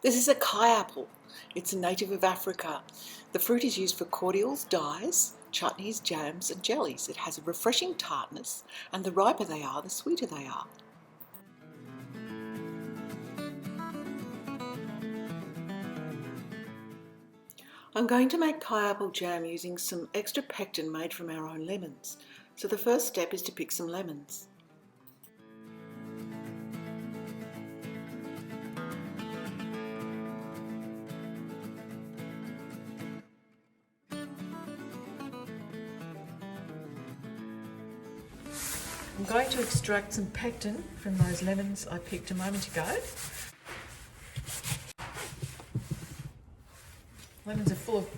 This is a Kei apple. It's a native of Africa. The fruit is used for cordials, dyes, chutneys, jams and jellies. It has a refreshing tartness, and the riper they are, the sweeter they are. I'm going to make Kei apple jam using some extra pectin made from our own lemons. So the first step is to pick some lemons. I'm going to extract some pectin from those lemons I picked a moment ago. Lemons are full of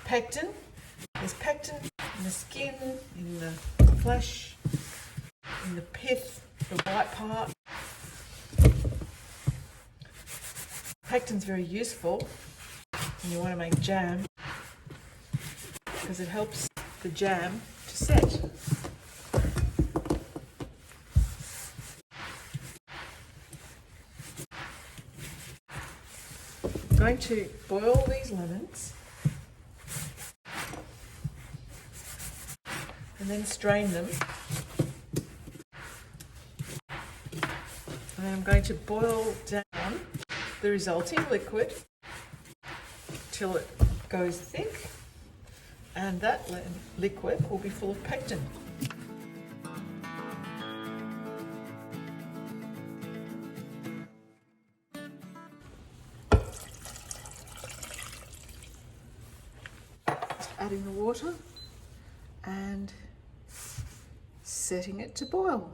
pectin. There's pectin in the skin, in the flesh, in the pith, the white part. Pectin's very useful when you want to make jam because it helps the jam to set. I'm going to boil these lemons and then strain them, and I'm going to boil down the resulting liquid till it goes thick, and that liquid will be full of pectin. Adding the water and setting it to boil.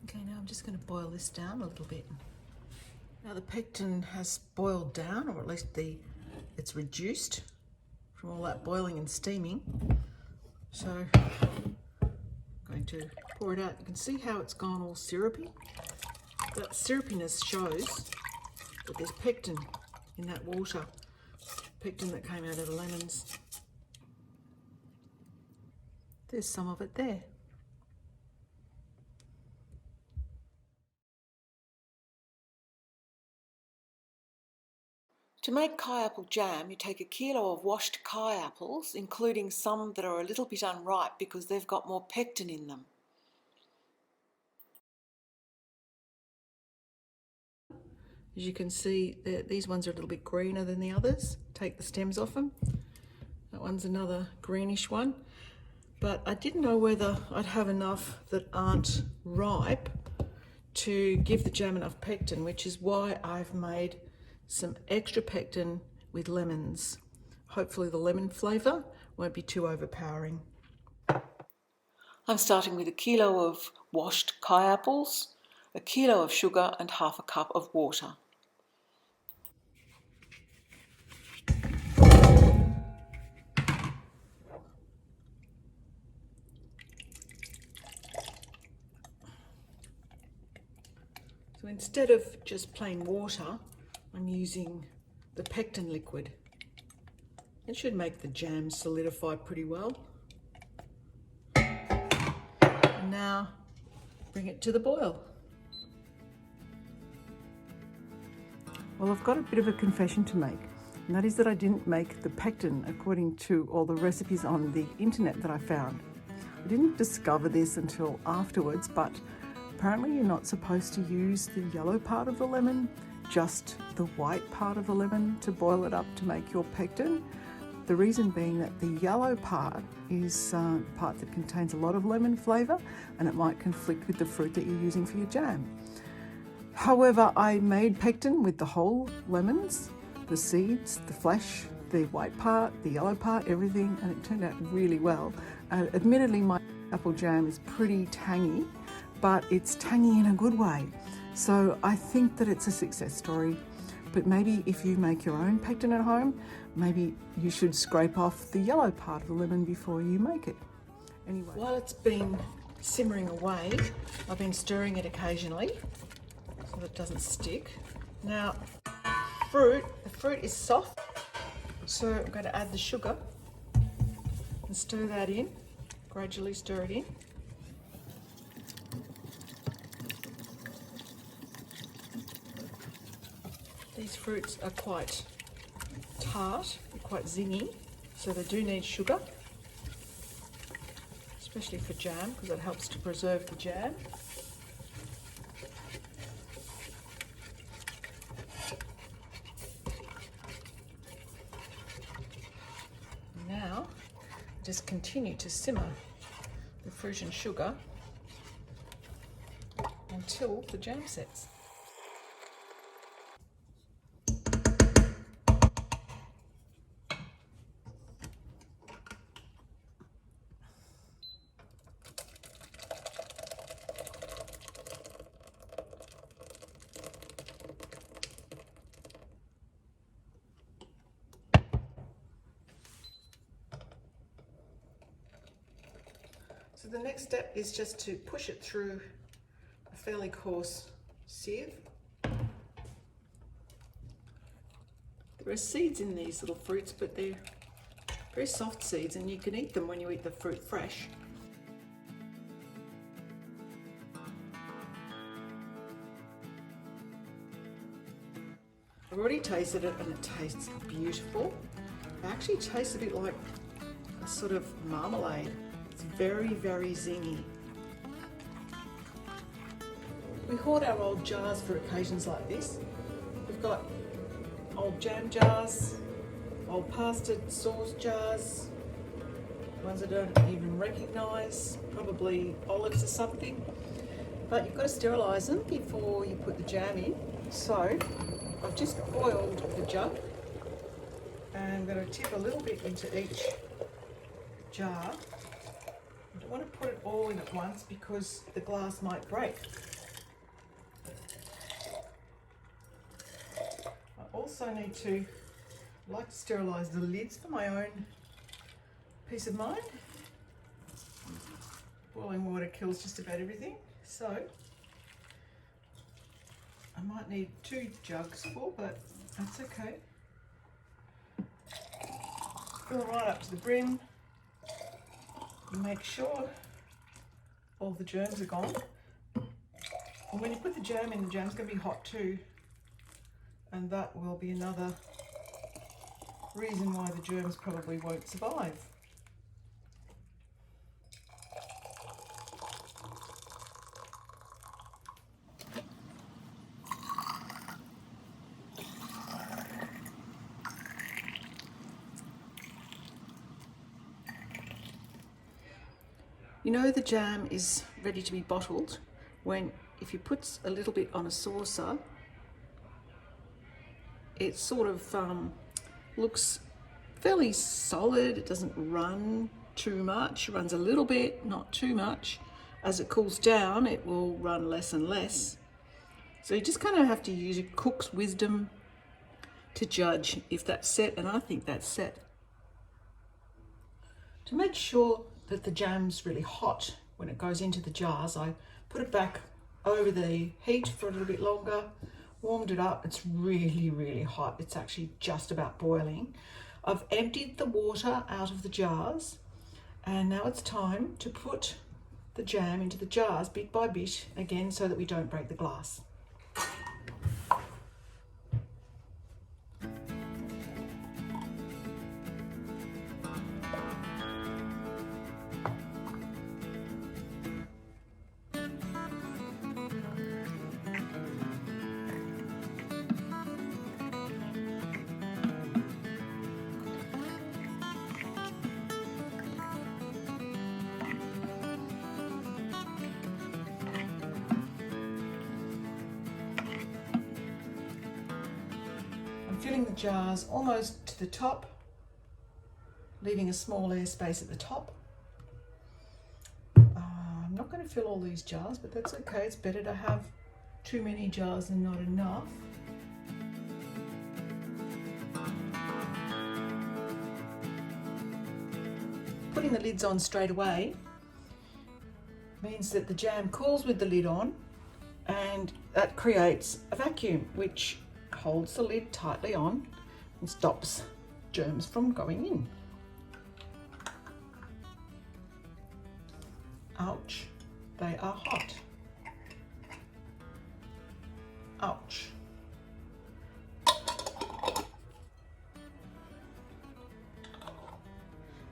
Okay, now I'm just going to boil this down a little bit. Now the pectin has boiled down, or at least it's reduced from all that boiling and steaming. So I'm going to pour it out. You can see how it's gone all syrupy. That syrupiness shows that there's pectin in that water, pectin that came out of the lemons. There's some of it there. To make Kei apple jam, you take a kilo of washed Kei apples, including some that are a little bit unripe because they've got more pectin in them. As you can see, these ones are a little bit greener than the others. Take the stems off them. That one's another greenish one. But I didn't know whether I'd have enough that aren't ripe to give the jam enough pectin, which is why I've made some extra pectin with lemons. Hopefully the lemon flavour won't be too overpowering. I'm starting with a kilo of washed Kei apples, a kilo of sugar and half a cup of water. So instead of just plain water, I'm using the pectin liquid. It should make the jam solidify pretty well. And now bring it to the boil. Well, I've got a bit of a confession to make, and that is that I didn't make the pectin according to all the recipes on the internet that I found. I didn't discover this until afterwards, but apparently you're not supposed to use the yellow part of the lemon, just the white part of the lemon to boil it up to make your pectin. The reason being that the yellow part is the part that contains a lot of lemon flavour, and it might conflict with the fruit that you're using for your jam. However, I made pectin with the whole lemons, the seeds, the flesh, the white part, the yellow part, everything, and it turned out really well. Admittedly, my apple jam is pretty tangy, but it's tangy in a good way. So I think that it's a success story, but maybe if you make your own pectin at home, maybe you should scrape off the yellow part of the lemon before you make it. Anyway, while it's been simmering away, I've been stirring it occasionally so that it doesn't stick. Now, the fruit is soft, so I'm going to add the sugar and stir that in, gradually stir it in. These fruits are quite tart, quite zingy, so they do need sugar, especially for jam, because it helps to preserve the jam. Now, just continue to simmer the fruit and sugar until the jam sets. So the next step is just to push it through a fairly coarse sieve. There are seeds in these little fruits, but they're very soft seeds, and you can eat them when you eat the fruit fresh. I've already tasted it and it tastes beautiful. It actually tastes a bit like a sort of marmalade. It's very, very zingy. We hoard our old jars for occasions like this. We've got old jam jars, old pasta sauce jars, ones I don't even recognise, probably olives or something. But you've got to sterilise them before you put the jam in. So I've just boiled the jug and I'm going to tip a little bit into each jar. I don't want to put it all in at once because the glass might break. I also need to sterilise the lids for my own peace of mind. Boiling water kills just about everything, so I might need 2 jugs full, but that's okay. Fill right up to the brim. Make sure all the germs are gone. And when you put the jam in, the jam's going to be hot too, and that will be another reason why the germs probably won't survive. You know the jam is ready to be bottled when, if you put a little bit on a saucer, it sort of looks fairly solid. It doesn't run too much, it runs a little bit, not too much. As it cools down, it will run less and less. So you just kind of have to use your cook's wisdom to judge if that's set, and I think that's set. To make sure that the jam's really hot when it goes into the jars, I put it back over the heat for a little bit longer, warmed it up. It's really, really hot. It's actually just about boiling. I've emptied the water out of the jars, and now it's time to put the jam into the jars bit by bit again so that we don't break the glass. Filling the jars almost to the top, leaving a small air space at the top. I'm not going to fill all these jars, but that's okay. It's better to have too many jars and not enough. Putting the lids on straight away means that the jam cools with the lid on, and that creates a vacuum which holds the lid tightly on and stops germs from going in. Ouch, they are hot. Ouch.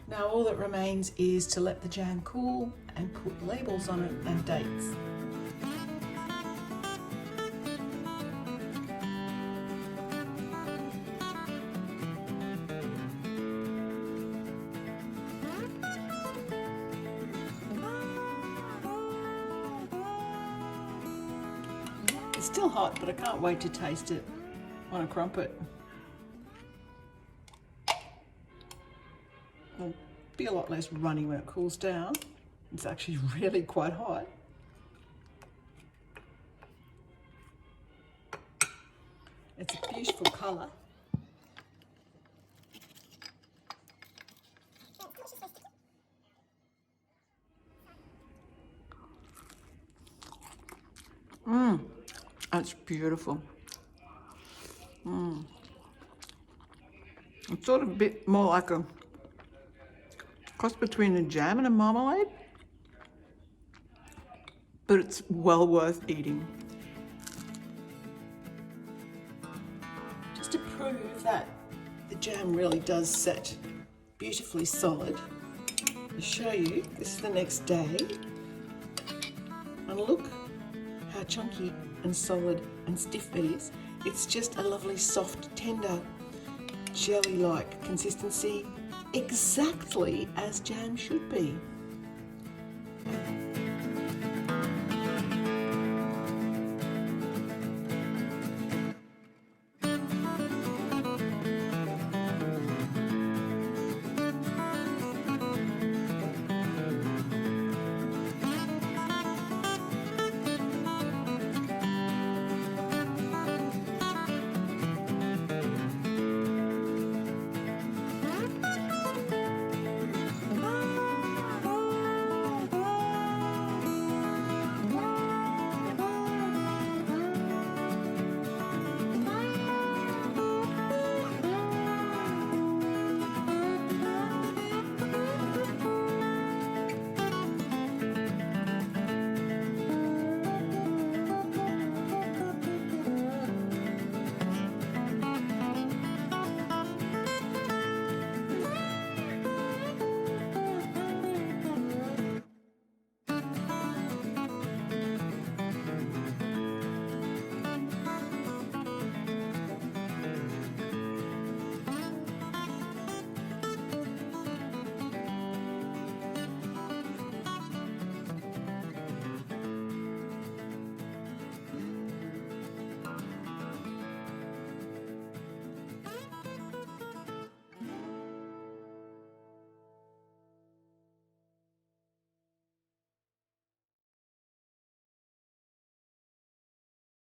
Now all that remains is to let the jam cool and put labels on it and dates. It's still hot, but I can't wait to taste it on a crumpet. It'll be a lot less runny when it cools down. It's actually really quite hot. It's a beautiful colour. That's beautiful. It's sort of a bit more like a cross between a jam and a marmalade, but it's well worth eating. Just to prove that the jam really does set beautifully solid, I'll show you. This is the next day, and look how chunky and solid and stiff it is. It's just a lovely soft, tender, jelly-like consistency, exactly as jam should be.